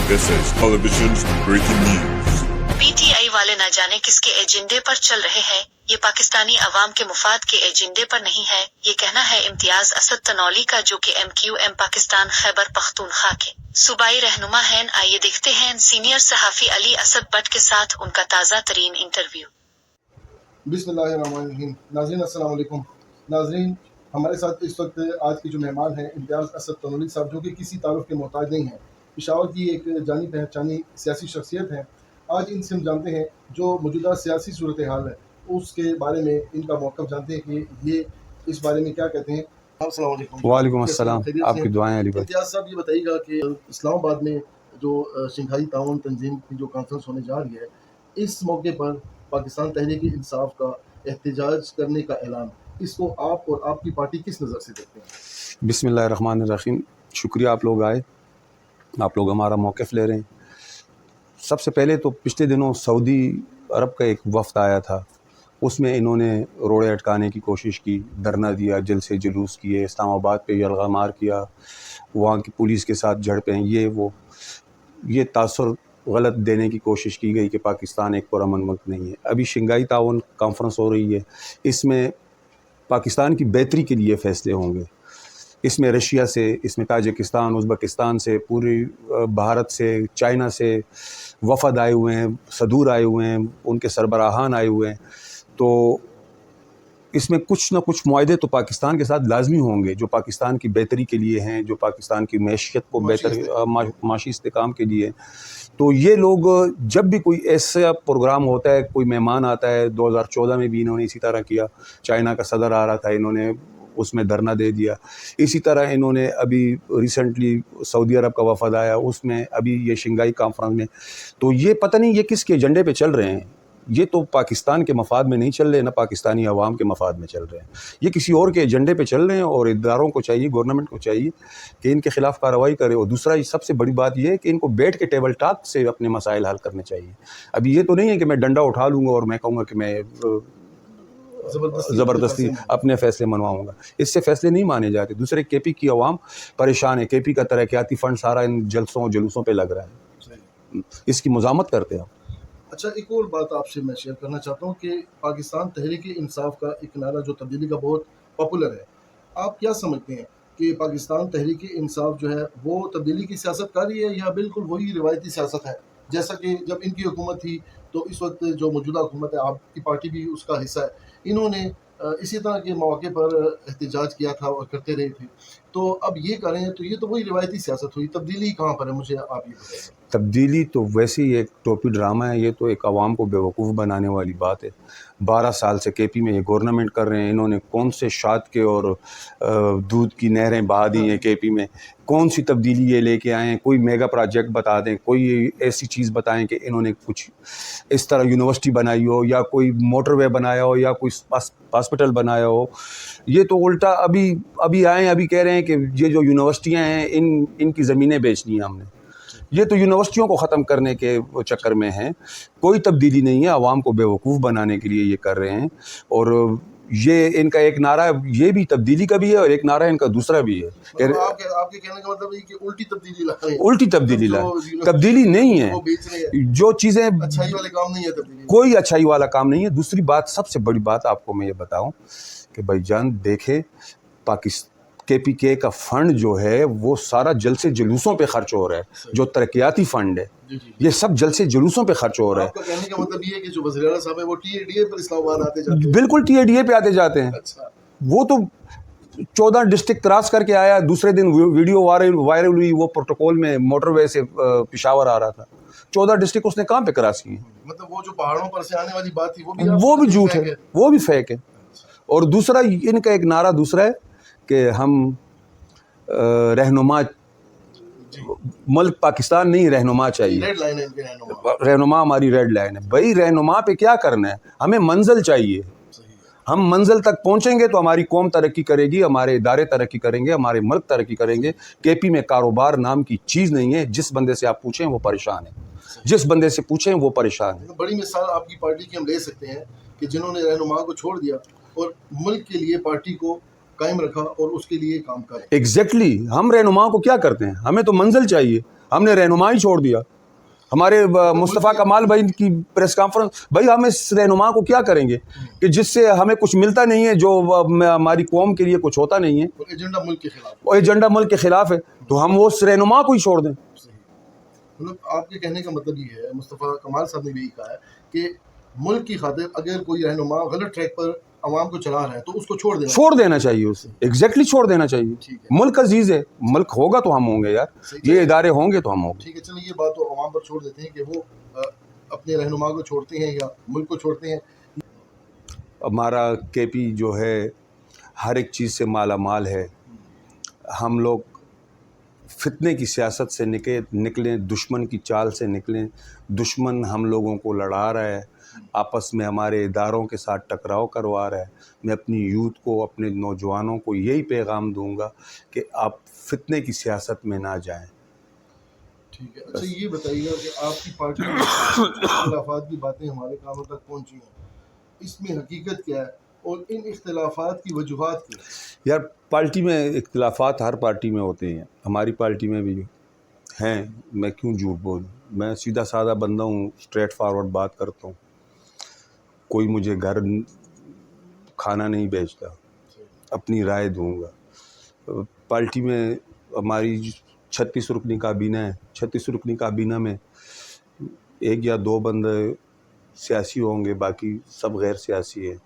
This is Television's breaking news. PTI वाले न जाने किसके एजेंडे पर चल रहे हैं, ये पाकिस्तानी अवाम के मुफाद के एजेंडे पर नहीं है, ये कहना है इम्तियाज असद तनौली का, जो कि MQM पाकिस्तान खैबर पख्तूनख्वा के सूबाई रहनुमा हैं। आइए देखते हैं सीनियर सहाफ़ी अली असद बट के साथ उनका ताज़ा तरीन इंटरव्यू। बिस्मिल्लाहिर्रहमानिर्रहीम। नाज़रीन अस्सलाम वालेकुम। नाज़रीन, हमारे साथ इस वक्त आज के जो मेहमान हैं इम्तियाज़ असद तनौली साहब, जो कि किसी तारुफ के मोहताज नहीं हैं, पेशावर की एक जानी पहचानी सियासी शख्सियत हैं। आज इनसे हम जानते हैं जो मौजूदा सियासी सूरत हाल है उसके बारे में, इनका मौक़िफ़ जानते हैं कि ये इस बारे में क्या कहते हैं। अस्सलाम वालेकुम। वालेकुम अस्सलाम, आपकी दुआएं अली भाई। इम्तियाज़ साहब, ये बताइएगा कि इस्लामाबाद में जो शंघाई ताउन तंजीम की जो कॉन्फ्रेंस होने जा रही है, इस मौके पर पाकिस्तान तहरीक इंसाफ का एहतजाज करने का ऐलान, इसको आप और आपकी पार्टी किस नज़र से देखते हैं? बिस्मिल्लाहिर्रहमानिर्रहीम। शुक्रिया आप लोग आए, आप लोग हमारा मौक़िफ़ ले रहे हैं। सबसे पहले तो पिछले दिनों सऊदी अरब का एक वफ़द आया था, उसमें इन्होंने रोड़े अटकाने की कोशिश की, धरना दिया, जलसे जुलूस किए, इस्लामाबाद पे यलगामार किया, वहाँ की पुलिस के साथ झड़पें, ये तासुर गलत देने की कोशिश की गई कि पाकिस्तान एक पुरअमन मुल्क नहीं है। अभी शंघाई ताउन कॉन्फ्रेंस हो रही है, इसमें पाकिस्तान की बेहतरी के लिए फ़ैसले होंगे। इसमें रशिया से, इसमें ताजिकिस्तान, उज़्बेकिस्तान से, पूरी भारत से, चाइना से वफ़द आए हुए हैं, सदूर आए हुए हैं, उनके सरबराहान आए हुए हैं। तो इसमें कुछ ना कुछ मुआहदे तो पाकिस्तान के साथ लाजमी होंगे, जो पाकिस्तान की बेहतरी के लिए हैं, जो पाकिस्तान की मैशियत को बेहतर माशी इस्तेकाम के लिए। तो ये लोग जब भी कोई ऐसा प्रोग्राम होता है, कोई मेहमान आता है, 2014 में भी इन्होंने इसी तरह किया, चाइना का सदर आ रहा था, इन्होंने उसमें धरना दे दिया। इसी तरह इन्होंने अभी रिसेंटली सऊदी अरब का वफ़द आया, उसमें अभी ये शंघाई कॉन्फ्रेंस में। तो ये पता नहीं ये किसके एजेंडे पे चल रहे हैं, ये तो पाकिस्तान के मफाद में नहीं चल रहे, ना पाकिस्तानी अवाम के मफाद में चल रहे हैं, ये किसी और के एजेंडे पे चल रहे हैं। और इदारों को चाहिए, गवर्नमेंट को चाहिए कि इनके ख़िलाफ़ कार्रवाई करे। और दूसरा सबसे बड़ी बात यह है कि इनको बैठ के टेबल टॉक से अपने मसाइल हल करने चाहिए। अभी ये तो नहीं है कि मैं डंडा उठा लूँगा और मैं कहूँगा कि मैं ज़बरदस्ती अपने फ़ैसले मनवाऊँगा, इससे फ़ैसले नहीं माने जाते। दूसरे KP की अवाम परेशान है, KP का तरक्याती फ़ंड सारा इन जलसों जुलूसों पे लग रहा है, इसकी मुज़ामत करते हैं। अच्छा, एक और बात आपसे मैं शेयर करना चाहता हूँ कि पाकिस्तान तहरीक इंसाफ का एक नारा जो तब्दीली का बहुत पॉपुलर है, आप क्या समझते हैं कि पाकिस्तान तहरीक इंसाफ जो है वो तब्दीली की सियासत कर रही है या बिल्कुल वही रिवायती सियासत है? जैसा कि जब इनकी हुकूमत थी तो इस वक्त जो मौजूदा हुकूमत है, आपकी पार्टी भी उसका हिस्सा है, इन्होंने इसी तरह के मौके पर एहतजाज किया था और करते रहे थे। तो अब ये करें तो ये तो वही रिवायती सियासत हुई, तब्दीली कहाँ पर है, मुझे आप ये बताइए। तब्दीली तो वैसे ही एक टोपी ड्रामा है, ये तो एक आवाम को बेवकूफ़ बनाने वाली बात है। 12 साल से KP में ये गवर्नमेंट कर रहे हैं, इन्होंने कौन से शाद के और दूध की नहरें बहा दी हैं KP में, कौन सी तब्दीली ये लेके आए हैं? कोई मेगा प्रोजेक्ट बता दें, कोई ऐसी चीज़ बताएं कि इन्होंने कुछ इस तरह यूनिवर्सिटी बनाई हो या कोई मोटरवे बनाया हो या कोई हॉस्पिटल बनाया हो। ये तो उल्टा अभी आए, अभी कह रहे हैं कि ये जो यूनिवर्सिटियाँ हैं इनकी ज़मीनें बेचनी है हमने। ये तो यूनिवर्सिटियों को ख़त्म करने के चक्कर में हैं, कोई तब्दीली नहीं है, आवाम को बेवकूफ़ बनाने के लिए ये कर रहे हैं। और ये इनका एक नारा ये भी तब्दीली का भी है और एक नारा इनका दूसरा भी है। मतलब आपके कहने का मतलब है कि उल्टी तब्दीली ला रहे हैं। उल्टी तब्दीली ला, तब्दीली नहीं है, जो चीज़ें अच्छाई वाले काम नहीं है, तब्दीली कोई अच्छाई वाला काम नहीं है। दूसरी बात, सबसे बड़ी बात आपको मैं ये बताऊं कि भाईजान देखे, पाकिस्तान KPK का फंड जो है वो सारा जलसे जुलूसों पे खर्च हो रहा है, जो तरक्याती फंड है ये सब जलसे जुलूसों पे खर्च हो रहा है। आपका कहने का मतलब ये है कि जो वज़ीर आला साहब है वो TADA पर इस्लामाबाद आते जाते हैं? बिल्कुल TADA पे आते जाते हैं। अच्छा। वो तो 14 डिस्ट्रिक्ट क्रॉस करके आया, दूसरे दिन वीडियो वायरल हुई, वो प्रोटोकॉल में मोटरवे से पेशावर आ रहा था। 14 डिस्ट्रिक्ट उसने कहाँ पे क्रॉस किए? मतलब वो जो पहाड़ों पर से आने वाली बात थी वो भी झूठ है, वो भी फेक है। और दूसरा इनका एक नारा दूसरा है कि हम रहनुमा, मुल्क पाकिस्तान नहीं, रहनुमा चाहिए, रेड लाइन है इनके, रहनुमा हमारी रेड लाइन है। भाई रहनुमा पे क्या करना है, हमें मंजिल चाहिए। हम मंजिल तक पहुंचेंगे तो हमारी कौम तरक्की करेगी, हमारे इदारे तरक्की करेंगे, हमारे मुल्क तरक्की करेंगे। KP में कारोबार नाम की चीज़ नहीं है, जिस बंदे से आप पूछें वो परेशान है, जिस बंदे से पूछें वो परेशान है। बड़ी मिसाल आपकी पार्टी की हम ले सकते हैं कि जिन्होंने रहनुमा को छोड़ दिया और मुल्क के लिए पार्टी को कायम रखा और उसके लिए काम करें। एग्जैक्टली हम रहनुमा को क्या करते हैं, हमें तो मंजिल चाहिए, ہم نے رہنما ہی چھوڑ دیا. ہمارے مصطفیٰ کمال بھائی کی پریس کانفرنس, بھائی ہم اس رہنما کو کیا کریں گے کہ جس سے ہمیں کچھ ملتا نہیں ہے, جو ہماری قوم کے لیے کچھ ہوتا نہیں ہے, اور ایجنڈا ملک کے خلاف اور ایجنڈا ملک کے خلاف ہے, تو ہم اس رہنما کو ہی چھوڑ دیں. مطلب آپ کے کہنے کا مطلب یہ ہے, مصطفیٰ کمال صاحب نے بھی کہا ہے کہ ملک کی خاطر اگر کوئی رہنما غلط ٹریک پر عوام کو چلا رہا ہے تو اس کو چھوڑ دینا چاہیے اسے, ایگزیکٹلی چھوڑ دینا چاہیے. ملک عزیز ہے, ملک ہوگا تو ہم ہوں گے یار, یہ ادارے ہوں گے تو ہم ہوں گے. ٹھیک ہے, چلیے یہ بات تو عوام پر چھوڑ دیتے ہیں کہ وہ اپنے رہنما کو چھوڑتے ہیں یا ملک کو چھوڑتے ہیں. ہمارا کے پی جو ہے ہر ایک چیز سے مالا مال ہے. ہم لوگ فتنے کی سیاست سے نکلیں, دشمن کی چال سے نکلیں. دشمن ہم لوگوں کو لڑا رہا ہے, آپس میں ہمارے اداروں کے ساتھ ٹکراؤ کروا رہا ہے. میں اپنی یوتھ کو, اپنے نوجوانوں کو یہی پیغام دوں گا کہ آپ فتنے کی سیاست میں نہ جائیں. ٹھیک ہے, اچھا یہ بتائیے گا کہ آپ کی پارٹی میں اختلافات کی باتیں ہمارے کانوں تک پہنچی ہیں, اس میں حقیقت کیا ہے اور ان اختلافات کی وجوہات کیا ہیں؟ یار پارٹی میں اختلافات ہر پارٹی میں ہوتے ہیں, ہماری پارٹی میں بھی ہیں. میں کیوں جھوٹ بولوں, میں سیدھا سادہ بندہ ہوں, اسٹریٹ فارورڈ بات کرتا ہوں. کوئی مجھے گھر کھانا نہیں بیچتا, اپنی رائے دوں گا. پارٹی میں ہماری 36 رکنی کابینہ ہے. 36 رکنی کابینہ میں 1 یا 2 بندے سیاسی ہوں گے, باقی سب غیر سیاسی ہیں.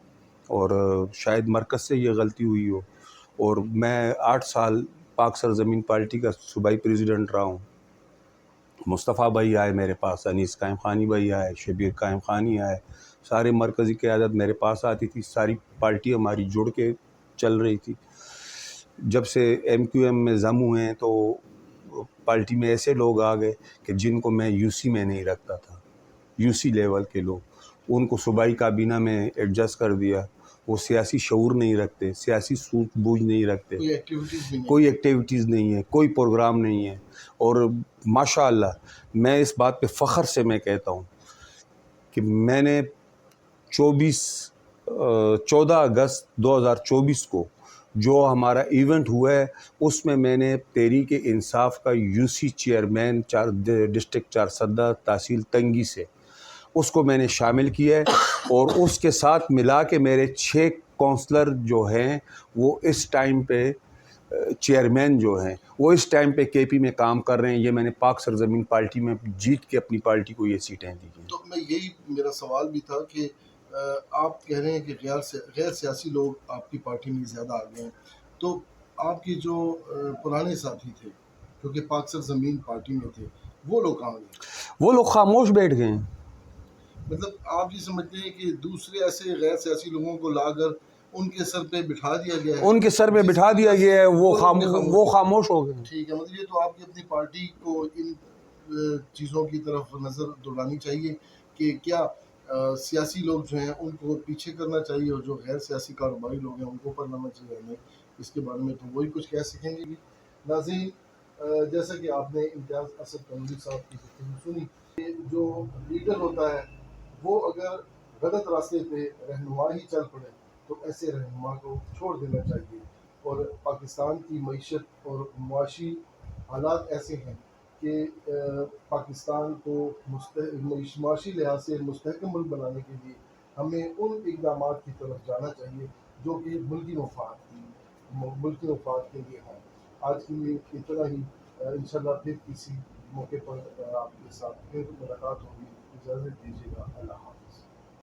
اور شاید مرکز سے یہ غلطی ہوئی ہو. اور میں 8 سال پاک سرزمین پارٹی کا صوبائی پریزیڈنٹ رہا ہوں. مصطفیٰ بھائی آئے میرے پاس, انیس قائم خانی بھائی آئے, شبیر قائم خانی آئے, سارے مرکزی قیادت میرے پاس آتی تھی. ساری پارٹی ہماری جڑ کے چل رہی تھی. جب سے ایم کیو ایم میں ضم ہوئے ہیں تو پارٹی میں ایسے لوگ آ گئے کہ جن کو میں یو سی میں نہیں رکھتا تھا, یو سی لیول کے لوگ, ان کو صوبائی کابینہ میں ایڈجسٹ کر دیا. وہ سیاسی شعور نہیں رکھتے, سیاسی سوجھ بوجھ نہیں رکھتے, کوئی ایکٹیویٹیز نہیں ہے, کوئی پروگرام نہیں ہے. اور ماشاء اللہ میں اس بات پہ فخر سے میں کہتا ہوں کہ میں نے 14 اگست 2024 کو جو ہمارا ایونٹ ہوا ہے اس میں نے تحریک انصاف کا U C chairman district Charsadda تحصیل تنگی سے اس کو میں نے شامل کیا ہے. اور اس کے ساتھ ملا کے میرے 6 کونسلر جو ہیں وہ اس ٹائم پہ چیئرمین جو ہیں وہ اس ٹائم پہ کے پی میں کام کر رہے ہیں. یہ میں نے پاک سرزمین پارٹی میں جیت کے اپنی پارٹی کو یہ سیٹیں دی ہیں. تو میں یہی میرا سوال بھی تھا کہ آپ کہہ رہے ہیں کہ غیر سیاسی لوگ آپ کی پارٹی میں زیادہ آ گئے ہیں, تو آپ کے جو پرانے ساتھی تھے جو کہ پاک سرزمین پارٹی میں تھے وہ لوگ کہاں گئے؟ وہ لوگ خاموش بیٹھ گئے ہیں. مطلب آپ یہ سمجھتے ہیں کہ دوسرے ایسے غیر سیاسی لوگوں کو لا کر ان کے سر پہ بٹھا دیا گیا ہے, ان کے سر پہ بٹھا دیا گیا ہے, وہ خاموش ہو گئے. ٹھیک ہے, مطلب یہ تو آپ کی اپنی پارٹی کو ان چیزوں کی طرف نظر دوڑانی چاہیے کہ کیا سیاسی لوگ جو ہیں ان کو پیچھے کرنا چاہیے اور جو غیر سیاسی کاروباری لوگ ہیں ان کو اوپر لانا چاہیے. ہمیں اس کے بارے میں تو وہی کچھ کہہ سکیں گے. ناظرین, جیسا کہ آپ نے امتیاز اسد کنوری صاحب کی گفتگو سنی, کہ جو لیڈر ہوتا ہے وہ اگر غلط راستے پہ رہنما ہی چل پڑے تو ایسے رہنما کو چھوڑ دینا چاہیے. اور پاکستان کی معیشت اور معاشی حالات ایسے ہیں کہ پاکستان کو معاشی لحاظ سے مستحکم ملک بنانے کے لیے ہمیں ان اقدامات کی طرف جانا چاہیے جو کہ ملکی مفاد کے لیے ہیں. آج کے لیے اتنا ہی. انشاءاللہ پھر کسی موقع پر آپ کے ساتھ پھر ملاقات ہوگی. اجازت دیجیے گا. اللہ